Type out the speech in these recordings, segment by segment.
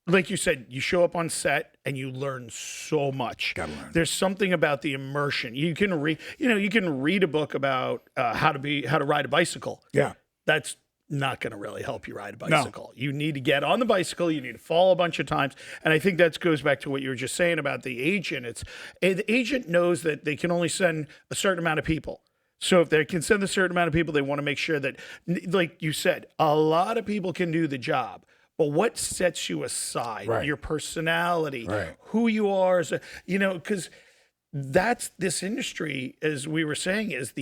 like you said, you show up on set and you learn so much. Gotta learn. There's something about the immersion. You can read, you can read a book about how to ride a bicycle. Yeah. That's not going to really help you ride a bicycle. No. You need to get on the bicycle. You need to fall a bunch of times. And I think that goes back to what you were just saying about the agent. The agent knows that they can only send a certain amount of people. So if they can send a certain amount of people, they want to make sure that, like you said, a lot of people can do the job. But what sets you aside, right. your personality, right. who you are, because that's this industry, as we were saying, is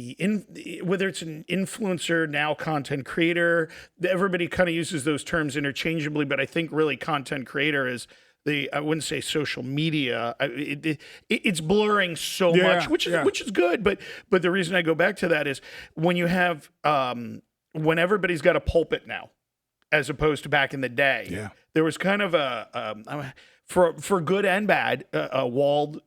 whether it's an influencer, now content creator, everybody kind of uses those terms interchangeably, but I think really content creator is I wouldn't say social media. It's blurring so much, which is good. But the reason I go back to that is when you have when everybody's got a pulpit now, as opposed to back in the day, there was kind of for good and bad, a walled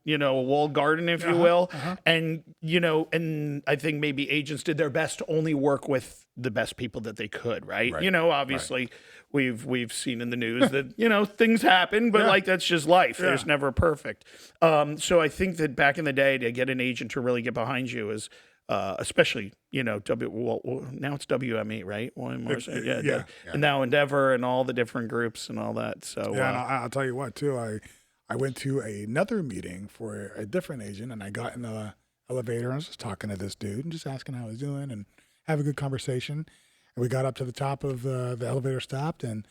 garden, if you will. And, and I think maybe agents did their best to only work with the best people that they could, right? Obviously we've seen in the news that, things happen, but like, that's just life. There's never perfect. So I think that back in the day, to get an agent to really get behind you is, especially, now it's WME, right? And now Endeavor and all the different groups and all that. So and I'll tell you what too. I went to another meeting for a different agent, and I got in the elevator and I was just talking to this dude and just asking how he's doing and have a good conversation. And we got up to the top of the elevator, stopped, and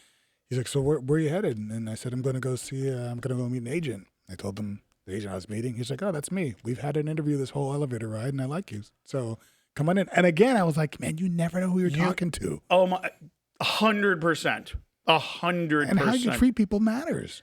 he's like, "So where are you headed?" And I said, "I'm going to go meet an agent." I told him the agent I was meeting. He's like, "Oh, that's me. We've had an interview this whole elevator ride, and I like you. So come on in." And again, I was like, "Man, you never know who you're talking to." Oh my, 100%, 100%. And how you treat people matters.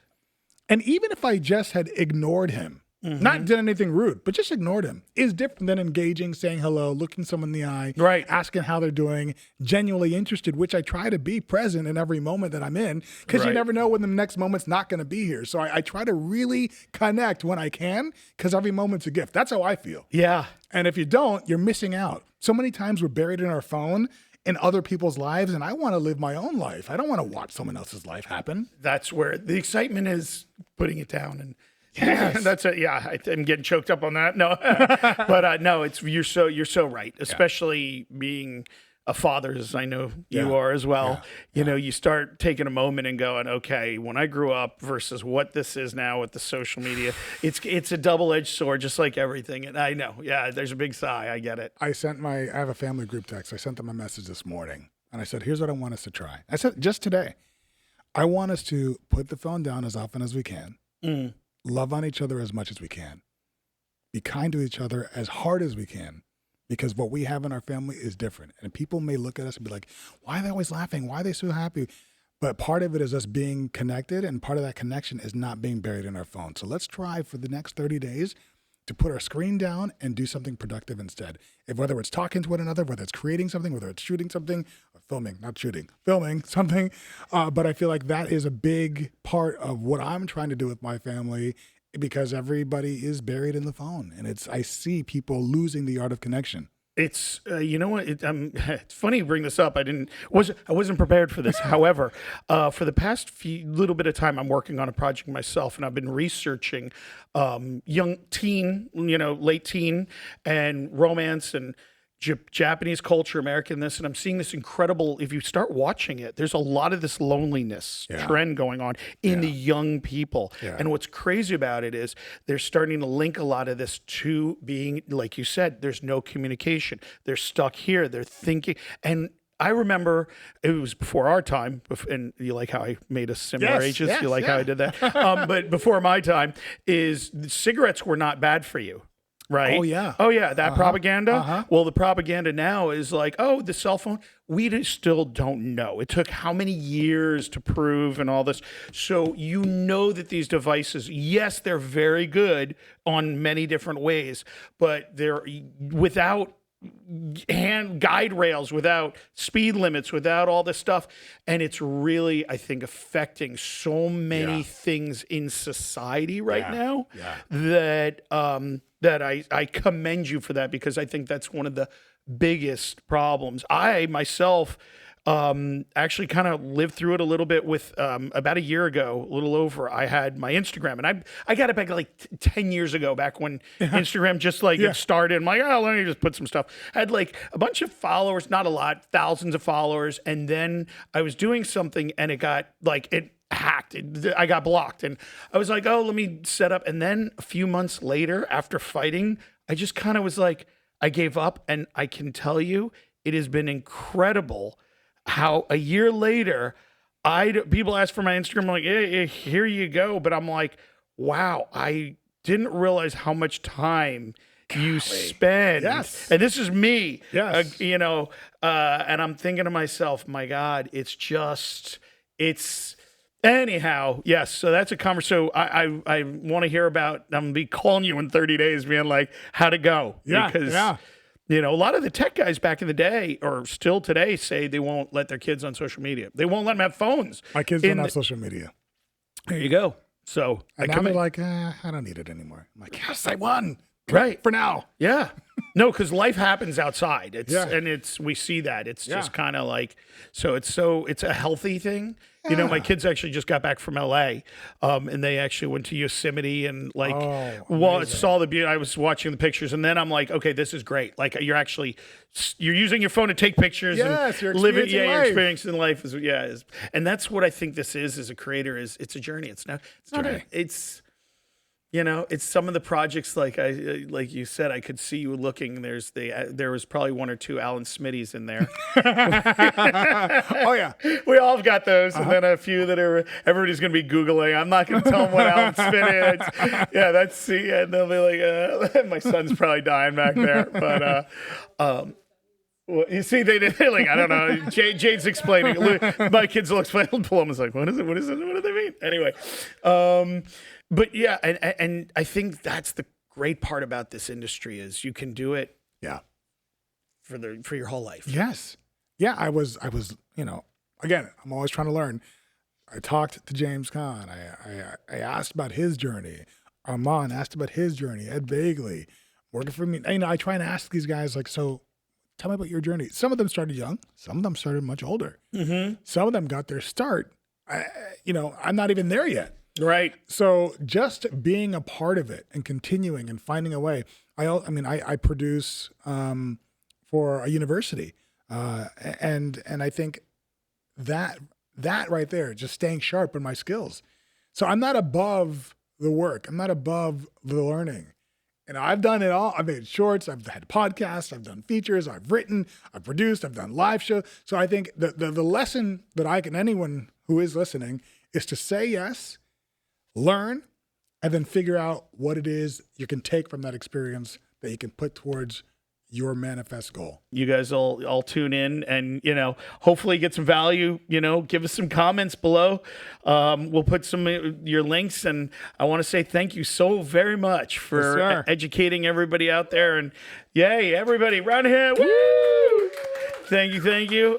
And even if I just had ignored him, not did anything rude, but just ignored him, is different than engaging, saying hello, looking someone in the eye, right, asking how they're doing, genuinely interested, which I try to be present in every moment that I'm in, because you never know when the next moment's not going to be here. So I try to really connect when I can, because every moment's a gift. That's how I feel. Yeah. And if you don't, you're missing out. So many times we're buried in our phone in other people's lives, and I want to live my own life. I don't want to watch someone else's life happen. That's where the excitement is, putting it down. And yes. That's it. Yeah, I'm getting choked up on that. No, but no, you're so right. Especially being a father, as I know you are as well. You start taking a moment and going, okay, when I grew up versus what this is now with the social media, it's a double-edged sword, just like everything. And I know, there's a big sigh. I get it. I have a family group text. I sent them a message this morning, and I said, here's what I want us to try. I said, just today, I want us to put the phone down as often as we can. Love on each other as much as we can. Be kind to each other as hard as we can, because what we have in our family is different. And people may look at us and be like, why are they always laughing? Why are they so happy? But part of it is us being connected, and part of that connection is not being buried in our phone. So let's try for the next 30 days to put our screen down and do something productive instead. Whether it's talking to one another, whether it's creating something, whether it's shooting something, or filming something. But I feel like that is a big part of what I'm trying to do with my family, because everybody is buried in the phone. And I see people losing the art of connection. It's it's funny you bring this up. I wasn't prepared for this. However, for the past little bit of time, I'm working on a project myself, and I've been researching young teen, late teen, and romance and Japanese culture, American this, and I'm seeing this incredible. If you start watching it, there's a lot of this loneliness trend going on in the young people. And what's crazy about it is they're starting to link a lot of this to being, like you said, there's no communication. They're stuck here. They're thinking. And I remember it was before our time, and you like how I made us similar ages? You like how I did that? But before my time, cigarettes were not bad for you. Right? Oh, yeah. That propaganda. Well, the propaganda now is like, the cell phone. We still don't know. It took how many years to prove and all this. So that these devices, yes, they're very good on many different ways, but they're without hand guide rails, without speed limits, without all this stuff. And it's really, I think, affecting so many things in society right now that I commend you for that, because I think that's one of the biggest problems. I myself, actually kind of lived through it a little bit with about a year ago, a little over. I had my Instagram, and I got it back like 10 years ago, back when Instagram just like it started. I'm like, oh, let me just put some stuff. I had like a bunch of followers, not a lot, thousands of followers, and then I was doing something, and it got like it hacked. I got blocked, and I was like, oh, let me set up. And then a few months later, after fighting, I just kind of was like, I gave up, and I can tell you, it has been incredible how a year later, people ask for my Instagram, I'm like, hey, here you go. But I'm like, wow, I didn't realize how much time you spend. Yes. And this is me. Yes. And I'm thinking to myself, my God, anyhow, yes. So that's a conversation. So I want to hear about, I'm going to be calling you in 30 days, being like, how'd it go? Yeah. Because, yeah. a lot of the tech guys back in the day, or still today, say they won't let their kids on social media. They won't let them have phones. My kids don't have social media. There you go. So And now they're like, I don't need it anymore. I'm like, yes, I won. Right. For now. Yeah. No, because life happens outside. Yeah. We see that. It's just kind of like, it's a healthy thing. My kids actually just got back from LA, and they actually went to Yosemite and saw the beauty. I was watching the pictures, and then I'm like, okay, this is great. Like you're using your phone to take pictures. Yes, and you're living. experiencing You're life. experiencing life and that's what I think this is as a creator. It's a journey. It's not. It's some of the projects like you said, I could see you looking. There was probably one or two Alan Smitty's in there. Oh yeah, we all have got those, and then a few that everybody's going to be Googling. I'm not going to tell them what Alan Smitty is. And they'll be like, my son's probably dying back there. But well, you see, they're like, I don't know. Jade's explaining. My kids will explain. Paloma like, what is it? What is it? What do they mean? Anyway. But yeah, and I think that's the great part about this industry is you can do it for your whole life. Yes. Yeah, I was, again, I'm always trying to learn. I talked to James Caan. I asked about his journey. Armand asked about his journey. Ed Bagley, working for me. I try and ask these guys, like, so tell me about your journey. Some of them started young. Some of them started much older. Mm-hmm. Some of them got their start. I'm not even there yet. Right. So just being a part of it and continuing and finding a way. I produce for a university, and I think that right there, just staying sharp in my skills. So I'm not above the work. I'm not above the learning. And I've done it all. I've made shorts. I've had podcasts. I've done features. I've written. I've produced. I've done live shows. So I think the lesson that anyone who is listening is to say yes, learn, and then figure out what it is you can take from that experience that you can put towards your manifest goal. You guys all tune in and, hopefully get some value, give us some comments below. We'll put some your links, and I want to say thank you so very much for educating everybody out there, and yay, everybody round here. Woo! Thank you.